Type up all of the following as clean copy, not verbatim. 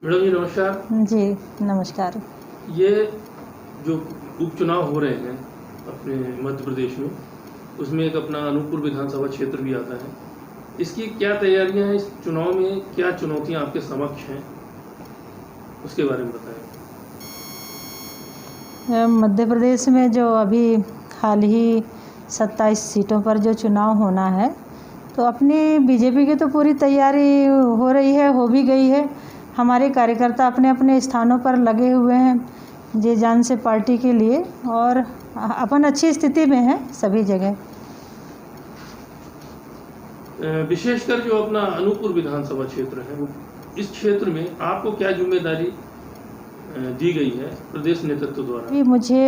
Madam जी नमस्कार। जी नमस्कार। ये जो उपचुनाव हो रहे हैं अपने मध्य प्रदेश में, उसमें एक अपना अनूपपुर विधानसभा क्षेत्र भी आता है। इसकी क्या तैयारियां हैं? इस चुनाव में क्या चुनौतियां आपके समक्ष हैं, उसके बारे में बताएं। मध्य प्रदेश में जो अभी हाल ही 27 सीटों पर जो चुनाव होना है, तो अपनी बीजेपी की तो पूरी तैयारी हो रही है, हो भी गई है। हमारे कार्यकर्ता अपने अपने स्थानों पर लगे हुए हैं जी जान से पार्टी के लिए, और अपन अच्छी स्थिति में हैं सभी जगह। विशेषकर जो अपना अनूपपुर विधानसभा क्षेत्र है, वो इस क्षेत्र में आपको क्या जिम्मेदारी दी गई है प्रदेश नेतृत्व द्वारा? अभी मुझे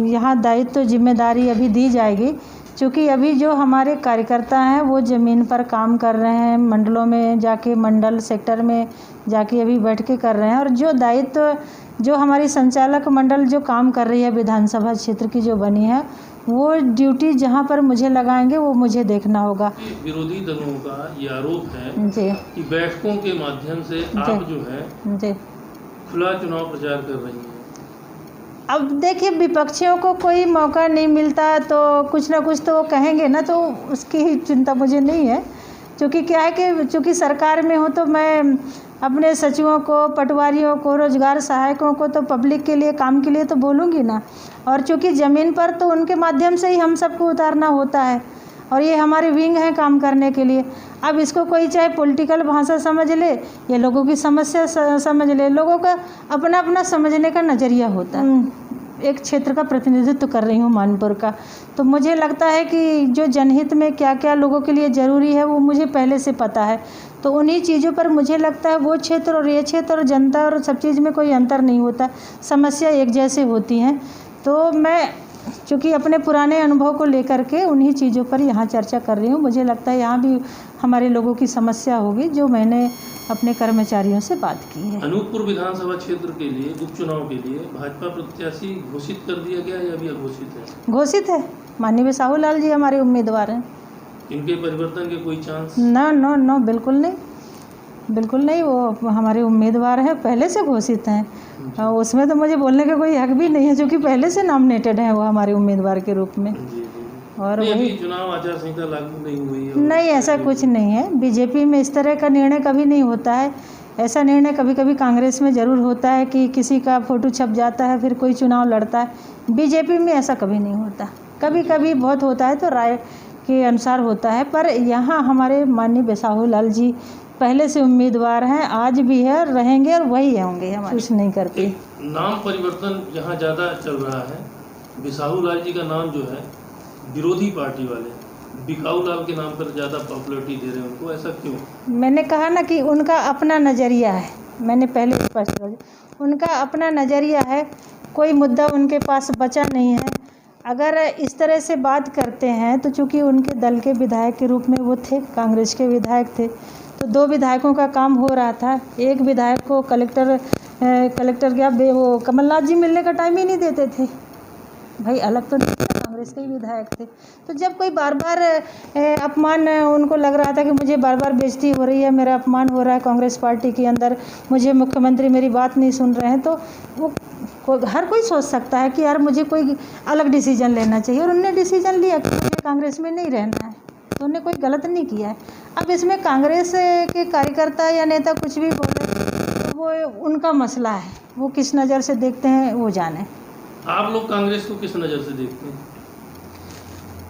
यहाँ दायित्व जिम्मेदारी अभी दी जाएगी, क्योंकि अभी जो हमारे कार्यकर्ता हैं वो ज़मीन पर काम कर रहे हैं, मंडलों में जाके, मंडल सेक्टर में जाके अभी बैठ के कर रहे हैं। और जो दायित्व जो हमारी संचालक मंडल जो काम कर रही है विधानसभा क्षेत्र की जो बनी है, वो ड्यूटी जहाँ पर मुझे लगाएंगे वो मुझे देखना होगा। विरोधी दलों का ये आरोप है जी कि बैठकों के माध्यम से आप जो है जी खुला चुनाव प्रचार कर रही हैं। अब देखिए, विपक्षियों को कोई मौका नहीं मिलता तो कुछ ना कुछ तो वो कहेंगे ना, तो उसकी चिंता मुझे नहीं है। क्योंकि क्या है कि चूँकि सरकार में हूँ तो मैं अपने सचिवों को, पटवारियों को, रोजगार सहायकों को तो पब्लिक के लिए, काम के लिए तो बोलूँगी ना। और चूँकि ज़मीन पर तो उनके माध्यम से ही हम सबको उतारना होता है, और ये हमारे विंग हैं काम करने के लिए। अब इसको कोई चाहे पॉलिटिकल भाषा समझ ले या लोगों की समस्या समझ ले, लोगों का अपना अपना समझने का नज़रिया होता है। एक क्षेत्र का प्रतिनिधित्व कर रही हूँ मानपुर का, तो मुझे लगता है कि जो जनहित में क्या क्या लोगों के लिए ज़रूरी है वो मुझे पहले से पता है। तो उन्हीं चीज़ों पर मुझे लगता है वो क्षेत्र और ये क्षेत्र और जनता और सब चीज़ में कोई अंतर नहीं होता, समस्या एक जैसे होती हैं। तो मैं चूँकि अपने पुराने अनुभव को लेकर के उन्हीं चीज़ों पर यहाँ चर्चा कर रही हूँ। मुझे लगता है यहाँ भी हमारे लोगों की समस्या होगी, जो मैंने अपने कर्मचारियों से बात की है। अनूपपुर विधानसभा क्षेत्र के लिए उपचुनाव के लिए भाजपा प्रत्याशी घोषित कर दिया गया या अभी अघोषित है? घोषित है, माननीय बिसाहू लाल जी हमारे उम्मीदवार हैं। इनके परिवर्तन के कोई चांस? नो, बिल्कुल नहीं, बिल्कुल नहीं। वो हमारे उम्मीदवार हैं, पहले से घोषित हैं। उसमें तो मुझे बोलने का कोई हक भी नहीं है, क्योंकि पहले से नॉमिनेटेड हैं वो हमारे उम्मीदवार के रूप में। और वही चुनाव आचार संहिता लागू नहीं हुई है? नहीं, ऐसा कुछ नहीं है। बीजेपी में इस तरह का निर्णय कभी नहीं होता है। ऐसा निर्णय कभी कभी कांग्रेस में ज़रूर होता है कि किसी का फ़ोटो छप जाता है, फिर कोई चुनाव लड़ता है। बीजेपी में ऐसा कभी नहीं होता। कभी कभी बहुत होता है तो राय के अनुसार होता है, पर यहाँ हमारे माननीय बिसाहू लाल जी पहले से उम्मीदवार हैं, आज भी है, रहेंगे और वही होंगे। हमारे कुछ नहीं करते। नाम परिवर्तन यहाँ ज़्यादा चल रहा है। बिसाहू लाल जी का नाम जो है विरोधी पार्टी वाले बिकाऊ लाल के नाम पर ज़्यादा पॉपुलरिटी दे रहे हैं उनको, ऐसा क्यों? मैंने कहा ना कि उनका अपना नज़रिया है, मैंने पहले स्पष्ट कर दिया, उनका अपना नज़रिया है, कोई मुद्दा उनके पास बचा नहीं है। अगर इस तरह से बात करते हैं तो चूँकि उनके दल के विधायक के रूप में वो थे, कांग्रेस के विधायक थे, तो 2 विधायकों का काम हो रहा था। एक विधायक को कलेक्टर क्या वो कमलनाथ जी मिलने का टाइम ही नहीं देते थे। भाई अलग तो नहीं थे, कांग्रेस के ही विधायक थे। तो जब कोई बार बार अपमान, उनको लग रहा था कि मुझे बार बार बेइज्जती हो रही है, मेरा अपमान हो रहा है कांग्रेस पार्टी के अंदर, मुझे मुख्यमंत्री मेरी बात नहीं सुन रहे हैं, तो वो हर कोई सोच सकता है कि यार मुझे कोई अलग डिसीजन लेना चाहिए, और उन्होंने डिसीजन लिया कि मुझे कांग्रेस में नहीं रहना है। तो उन्होंने कोई गलत नहीं किया है। अब इसमें कांग्रेस के कार्यकर्ता या नेता कुछ भी बोले, वो उनका मसला है, वो किस नज़र से देखते हैं वो जाने। आप लोग कांग्रेस को किस नज़र से देखते हैं?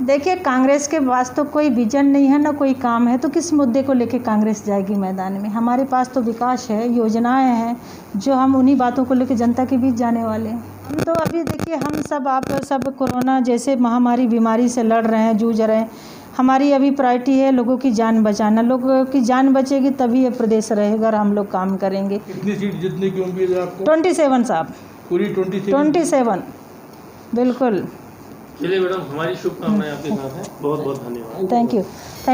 देखिए, कांग्रेस के पास तो कोई विजन नहीं है, ना कोई काम है, तो किस मुद्दे को लेके कांग्रेस जाएगी मैदान में? हमारे पास तो विकास है, योजनाएं हैं, जो हम उन्हीं बातों को लेके जनता के बीच जाने वाले हैं। हम तो अभी देखिए, हम सब, आप सब कोरोना जैसे महामारी बीमारी से लड़ रहे हैं, जूझ रहे हैं। हमारी अभी प्रायोरिटी है लोगों की जान बचाना। लोगों की जान बचेगी तभी ये प्रदेश रहेगा, और हम लोग काम करेंगे। कितनी सीट जीतने की उम्मीद है आपको? 27 साहब, पूरी 27 बिल्कुल। चलिए मैडम, हमारी शुभकामनाएं आपके साथ हैं। बहुत बहुत धन्यवाद। Thank you.